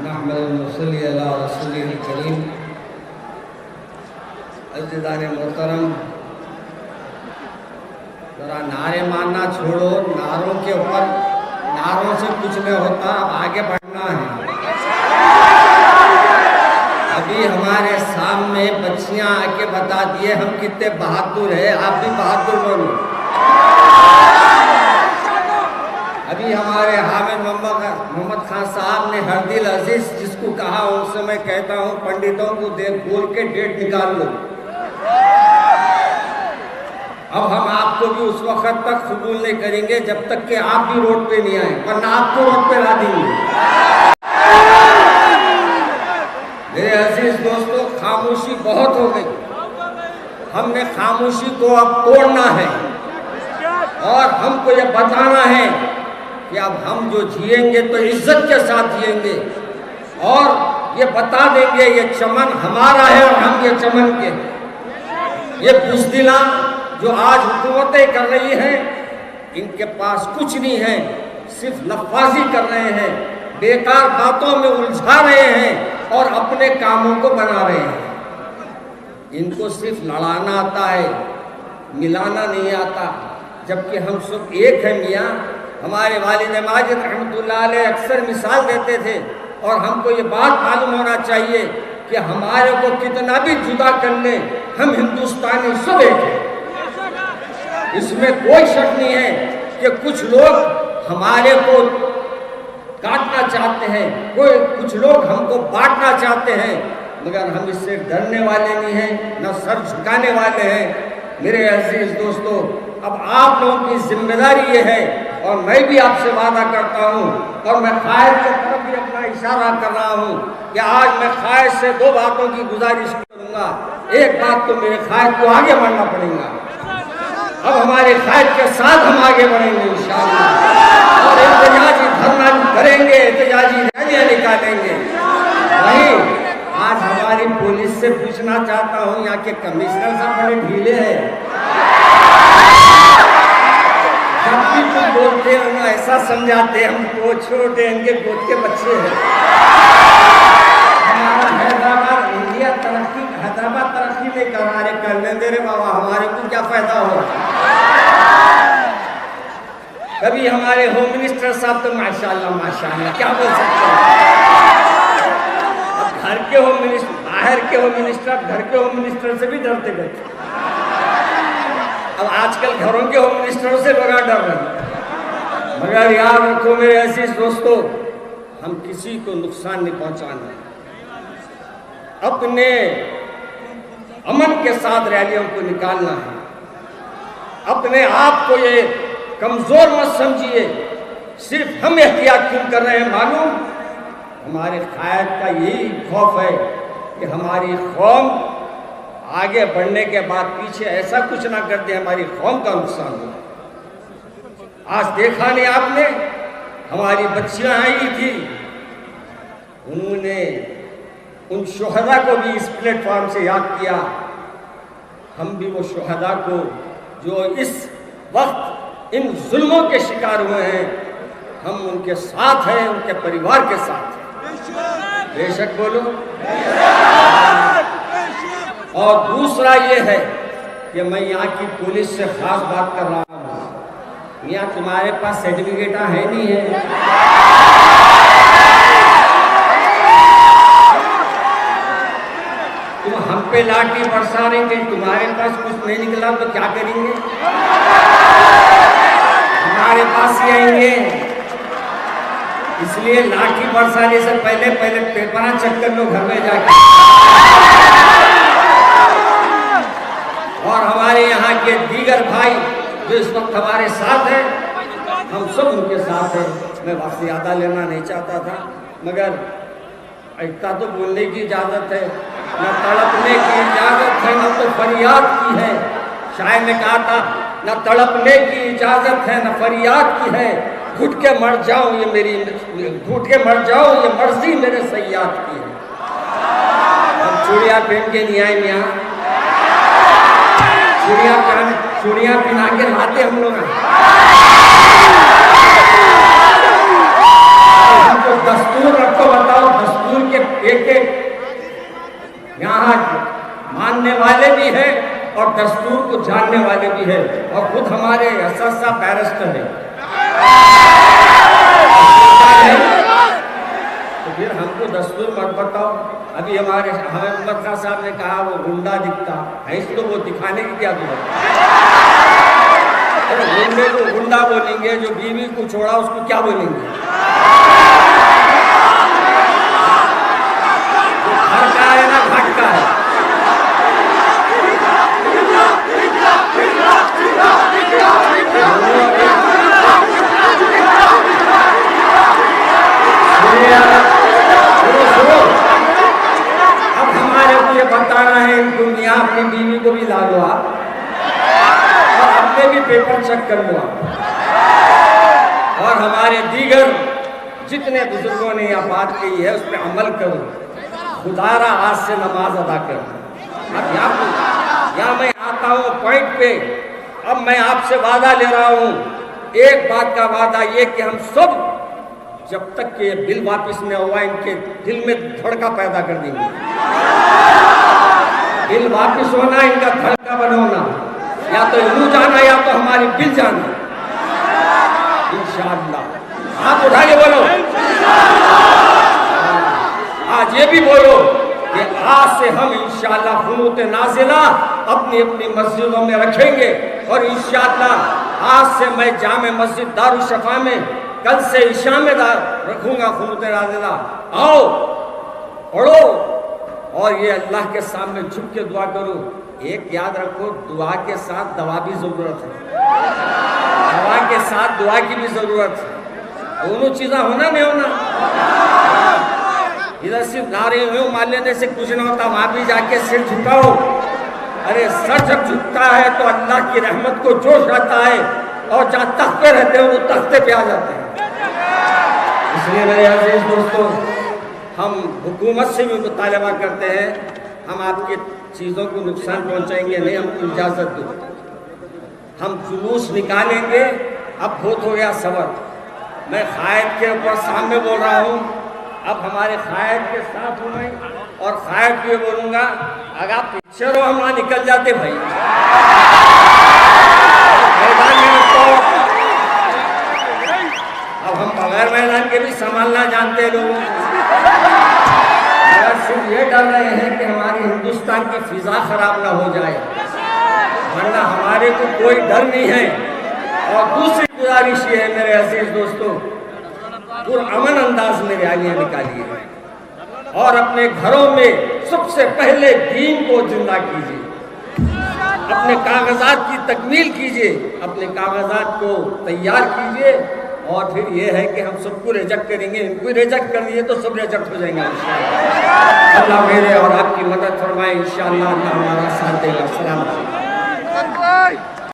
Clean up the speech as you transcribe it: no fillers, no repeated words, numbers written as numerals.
नहमदुल्लाहि अला रसूलिल करीम। अज़ीज़ान मोहतरम, ज़रा नारे मारना छोड़ो। नारों के ऊपर, नारों से कुछ नहीं होता, अब आगे बढ़ना है। अभी हमारे सामने बच्चियां आके बता दिए हम कितने बहादुर है, आप भी बहादुर बनो। अभी हमारे हामिद मोहम्मद खान साहब ने हरदिल अजीज जिसको कहा, उनसे मैं कहता हूँ पंडितों को देख बोल के डेट निकाल लो। अब हम आपको भी उस वक्त तक कबूल नहीं करेंगे जब तक कि आप भी रोड पे नहीं आए, वरना आपको रोड पे ला देंगे। मेरे अजीज दोस्तों, खामोशी बहुत हो गई। हमने खामोशी को अब तोड़ना है और हमको ये बताना है कि अब हम जो जिएंगे तो इज्जत के साथ जिएंगे और ये बता देंगे ये चमन हमारा है और हम ये चमन के। ये बुज़दिला जो आज हुकूमतें कर रही हैं, इनके पास कुछ नहीं है, सिर्फ लफाजी कर रहे हैं, बेकार बातों में उलझा रहे हैं और अपने कामों को बना रहे हैं। इनको सिर्फ लड़ाना आता है, मिलाना नहीं आता, जबकि हम सब एक हैं मियाँ। हमारे वालिद माजिद रहमतुल्लाह अलैह अक्सर मिसाल देते थे और हमको ये बात मालूम होना चाहिए कि हमारे को कितना भी जुदा कर ले, हम हिंदुस्तानी सब एक हैं। इसमें कोई शक नहीं है कि कुछ लोग हमारे को काटना चाहते हैं, कुछ लोग हमको बांटना चाहते हैं, मगर हम इससे डरने वाले नहीं हैं, न सर झुकाने वाले हैं। मेरे अजीज दोस्तों, अब आप लोगों की जिम्मेदारी ये है और मैं भी आपसे वादा करता हूँ और मैं कायद की तरफ भी अपना इशारा कर रहा हूँ कि आज मैं कायद से दो बातों की गुजारिश करूँगा। एक बात तो मेरे कायद को आगे बढ़ना पड़ेगा। अब हमारे कायद के साथ हम आगे बढ़ेंगे इंशाअल्लाह और एहतजाजी धरना करेंगे, एहतजाजी रैलियाँ निकालेंगे। वहीं आज हमारी पुलिस से पूछना चाहता हूँ, यहाँ के कमिश्नर साहब बड़े ढीले हैं। जब भी तुम बोलते हो ना ऐसा समझाते हम तो छोटे इनके गोद के बच्चे हैं। हमारा हैदराबाद इंडिया तरक्की, हैदराबाद तरक्की नहीं कर रहा है, करने दे रहे बाबा, हमारे को क्या फायदा हो। कभी हमारे होम मिनिस्टर साहब तो माशाल्लाह माशाल्लाह क्या बोल सकते हैं। अब घर के होम मिनिस्टर, बाहर के होम मिनिस्टर, घर के होम मिनिस्टर से भी डरते गए। अब आजकल घरों के होम मिनिस्टरों से लोग डर रहे हैं। मगर याद रखो मेरे अजीज दोस्तों, हम किसी को नुकसान नहीं पहुंचाना, अपने अमन के साथ रैलियों को निकालना है। अपने आप को ये कमजोर मत समझिए। सिर्फ हम एहतियात क्यों कर रहे हैं मालूम? हमारे कायद का यही खौफ है कि हमारी कौम आगे बढ़ने के बाद पीछे ऐसा कुछ ना कर दे हमारी कौम का नुकसान हो। आज देखा नहीं आपने, हमारी बच्चियां आई थी, उन्होंने उन शोहदा को भी इस प्लेटफॉर्म से याद किया। हम भी वो शोहदा को जो इस वक्त इन जुल्मों के शिकार हुए हैं, हम उनके साथ हैं, उनके परिवार के साथ हैं। बेशक बोलो। और दूसरा ये है कि मैं यहाँ की पुलिस से खास बात कर रहा हूँ। यहाँ तुम्हारे पास सर्टिफिकेट है नहीं है, तुम हम पे लाठी बरसा रहे हैं, तुम्हारे पास कुछ नहीं निकला तो क्या करेंगे? हमारे पास ही आएंगे। इसलिए लाठी बरसाने से पहले पेपर चेक कर लो घर में जाके। और हमारे यहाँ के दीगर भाई जो इस वक्त हमारे साथ हैं, हम सब उनके साथ हैं। मैं वक्त ज़्यादा लेना नहीं चाहता था, मगर इतना तो बोलने की इजाज़त है, न तड़पने की इजाज़त है, न तो फरियाद की है। शायर ने कहा था, न तड़पने की इजाज़त है, न फरियाद की है, घुट के मर जाऊं ये मेरी, घुट के मर जाऊं ये मर्जी मेरे सयाद की है। हम चूड़िया पहन के नहीं आए यहाँ, चूड़िया पहना के लाते हम लोग। हमको दस्तूर रखो, बताओ लोग जानने वाले भी हैं और खुद हमारे असद साहब बैरिस्टर हैं। तो फिर हमको दस्तूर मत बताओ। अभी हमारे अहमद खान साहब ने कहा वो गुंडा दिखता है, इसको वो दिखाने की क्या जरूरत? गुंडे को गुंडा बोलेंगे, जो बीवी को छोड़ा उसको क्या बोलेंगे? घर का है ना घाट का है? अब हमारे को ये बताना है इन दुनिया, अपनी बीवी को भी ला लो आप और अपने भी पेपर चेक कर लो आप। और हमारे दीगर जितने बुजुर्गों ने यह बात कही है उस पर अमल करो। खुदारा आज से नमाज अदा कर। अब यहाँ मैं आता हूँ पॉइंट पे। अब मैं आपसे वादा ले रहा हूँ, एक बात का वादा ये कि हम सब जब तक के बिल वापस न हुआ इनके दिल में धड़का पैदा कर देंगे। बिल वापस होना, इनका धड़का बनाना, या तो यूं जाना या तो हमारी बिल जाना इंशाअल्लाह। हाथ उठा के बोलो, आज ये भी बोलो कि आज से हम इंशाअल्लाह कुनूत नाज़िला अपनी अपनी मस्जिदों में रखेंगे। और इंशाअल्लाह आज से मैं जामे मस्जिद दारुल शफा में कल से इशा में रखूंगा कुनूत नाज़िला। आओ पढ़ो और ये अल्लाह के सामने झुक के दुआ करो। एक याद रखो, दुआ के साथ दवा भी जरूरत है, दवा के साथ दुआ की भी जरूरत है। दोनों चीजें होना नहीं होना। इधर सिर्फ नारे मार लेने से कुछ नहीं होता, वहां भी जाके सिर झुकाओ। अरे सर जब झुकता है तो अल्लाह की रहमत को जोश आता है और जहाँ तख्ते रहते हैं वो तख्ते पे आ जाते हैं। इसलिए मेरे अजीज दोस्तों, हम हुकूमत से भी मुतालबा करते हैं, हम आपकी चीज़ों को नुकसान पहुंचाएंगे नहीं, हमको इजाज़त दो। हम जुलूस निकालेंगे, अब बहुत हो गया सबर। मैं कायद के ऊपर सामने बोल रहा हूँ, अब हमारे कायद के साथ हूँ मैं और कायद के बोलूँगा। अगर आप पीछे रहो हम वहाँ निकल जाते भाई मैदान में। तो अब हम बगैर मैदान के भी संभालना जानते हैं लोगों को। सिर्फ ये डर रहे हैं कि हमारी हिंदुस्तान की फिजा खराब ना हो जाए, वरना हमारे को कोई डर नहीं है। और दूसरी गुजारिश ये है मेरे अजीज दोस्तों, पुरअमन अंदाज में रैलियां निकालिए और अपने घरों में सबसे पहले दीन को जिंदा कीजिए, अपने कागजात की तकमील कीजिए, अपने कागजात को तैयार कीजिए। और फिर ये है कि हम सबको रिजेक्ट करेंगे, इनको रिजेक्ट कर दिए तो सब रिजेक्ट हो जाएंगे इंशाअल्लाह। अल्लाह मेरे और आपकी मदद फरमाए इंशाअल्लाह, अल्लाह हमारा साथ देगा। अस्सलाम वालेकुम।